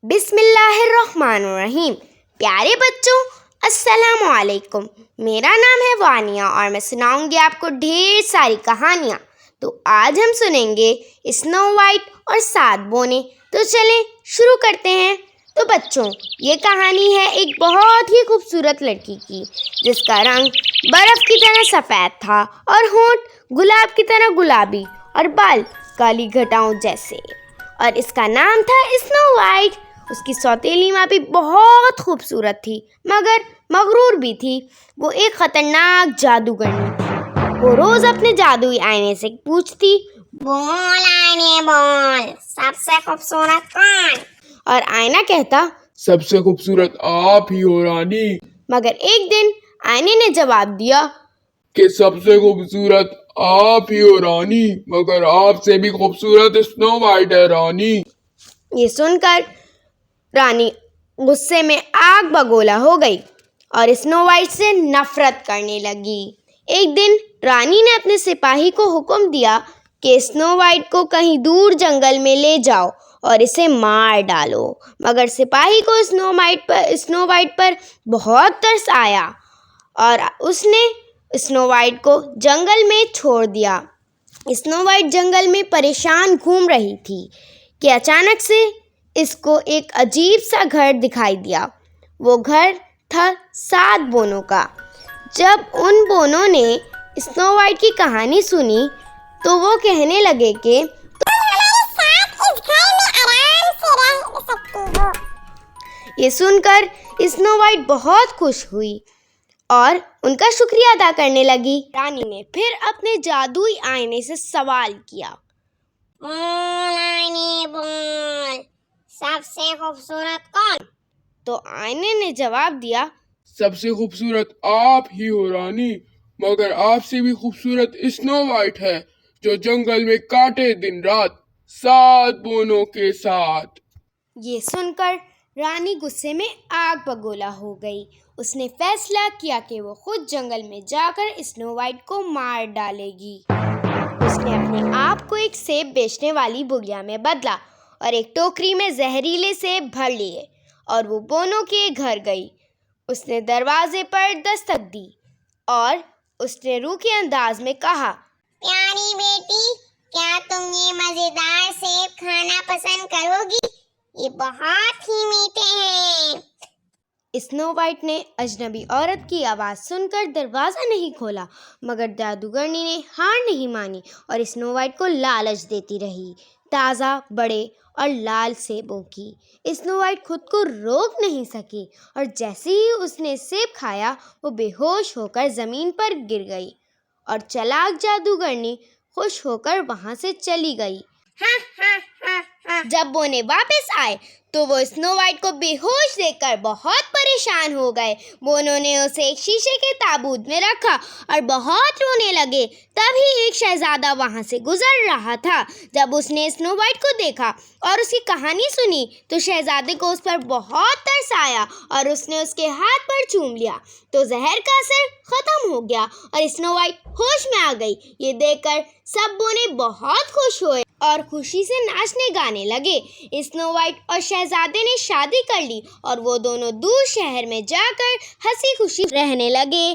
बिस्मिल्लाहिर्रहमानिर्रहीम। प्यारे बच्चों, अस्सलामु अलैकुम। मेरा नाम है वानिया और मैं सुनाऊंगी आपको ढेर सारी कहानियाँ। तो आज हम सुनेंगे स्नो वाइट और 7 बौने। तो चलें शुरू करते हैं। तो बच्चों, ये कहानी है एक बहुत ही खूबसूरत लड़की की, जिसका रंग बर्फ़ की तरह सफ़ेद था और होंठ गुलाब की तरह गुलाबी और बाल काली घटाओं जैसे, और इसका नाम था स्नो वाइट। उसकी सौतेली माँ भी बहुत खूबसूरत थी, मगर मगरूर भी थी। वो एक खतरनाक जादूगरनी थी। वो रोज अपने जादुई आईने से पूछती, बोल आईने बोल, सबसे खूबसूरत कौन? और आईना कहता, सबसे खूबसूरत आप ही हो रानी। मगर एक दिन आईने ने जवाब दिया कि सबसे खूबसूरत आप ही हो रानी, मगर आपसे भी खूबसूरत स्नो वाइट है रानी। ये सुनकर रानी गुस्से में आग बगोला हो गई और स्नो वाइट से नफरत करने लगी। एक दिन रानी ने अपने सिपाही को हुक्म दिया कि स्नो वाइट को कहीं दूर जंगल में ले जाओ और इसे मार डालो। मगर सिपाही को स्नो वाइट पर बहुत तरस आया और उसने स्नो वाइट को जंगल में छोड़ दिया। स्नो वाइट जंगल में परेशान घूम रही थी कि अचानक से इसको एक अजीब सा घर दिखाई दिया। वो घर था 7 बोनों का। जब उन बोनों ने स्नो वाइट की कहानी सुनी तो वो कहने लगे कि तुम हमारे साथ इस घर में आराम से रह सकती हो। ये सुनकर स्नो वाइट बहुत खुश हुई और उनका शुक्रिया अदा करने लगी। रानी ने फिर अपने जादुई आईने से सवाल किया, बोल आईने बोल, सबसे खूबसूरत कौन? तो आईने ने जवाब दिया, सबसे खूबसूरत आप ही हो रानी, मगर आपसे भी खूबसूरत स्नो वाइट है, जो जंगल में काटे दिन रात 7 बोनों के साथ। ये सुनकर रानी गुस्से में आग बगोला हो गई। उसने फैसला किया कि वो खुद जंगल में जाकर स्नो वाइट को मार डालेगी। उसने अपने आप को एक सेब बेचने वाली बुढ़िया में बदला और एक टोकरी में जहरीले सेब भर लिए और वो बोनों के घर गई। उसने दरवाजे पर दस्तक दी और उसने रूखे अंदाज में कहा, प्यारी बेटी, क्या तुम ये मजेदार सेब खाना पसंद करोगी? ये बहुत ही मीठे हैं। स्नो वाइट ने अजनबी औरत की आवाज़ सुनकर दरवाज़ा नहीं खोला, मगर जादूगरनी ने हार नहीं मानी और स्नो वाइट को लालच देती रही, ताज़ा, बड़े और लाल सेबों की। स्नो वाइट खुद को रोक नहीं सकी और जैसे ही उसने सेब खाया वो बेहोश होकर ज़मीन पर गिर गई और चालाक जादूगरनी खुश होकर वहाँ से चली गई। हा हा हा हा। जब बोने वापस आए तो वो स्नो वाइट को बेहोश देखकर बहुत परेशान हो गए। बोनों ने उसे एक शीशे के ताबूत में रखा और बहुत रोने लगे। तभी एक शहजादा वहां से गुजर रहा था। जब उसने स्नो वाइट को देखा और उसकी कहानी सुनी तो शहजादे को उस पर बहुत तरस आया और उसने उसके हाथ पर चूम लिया तो जहर का असर खत्म हो गया और स्नो वाइट होश में आ गई। ये देखकर सब बोने बहुत खुश हुए और खुशी से नाचने गाने लगे। स्नो वाइट और शहजादे ने शादी कर ली और वो दोनों दूर शहर में जाकर हंसी खुशी रहने लगे।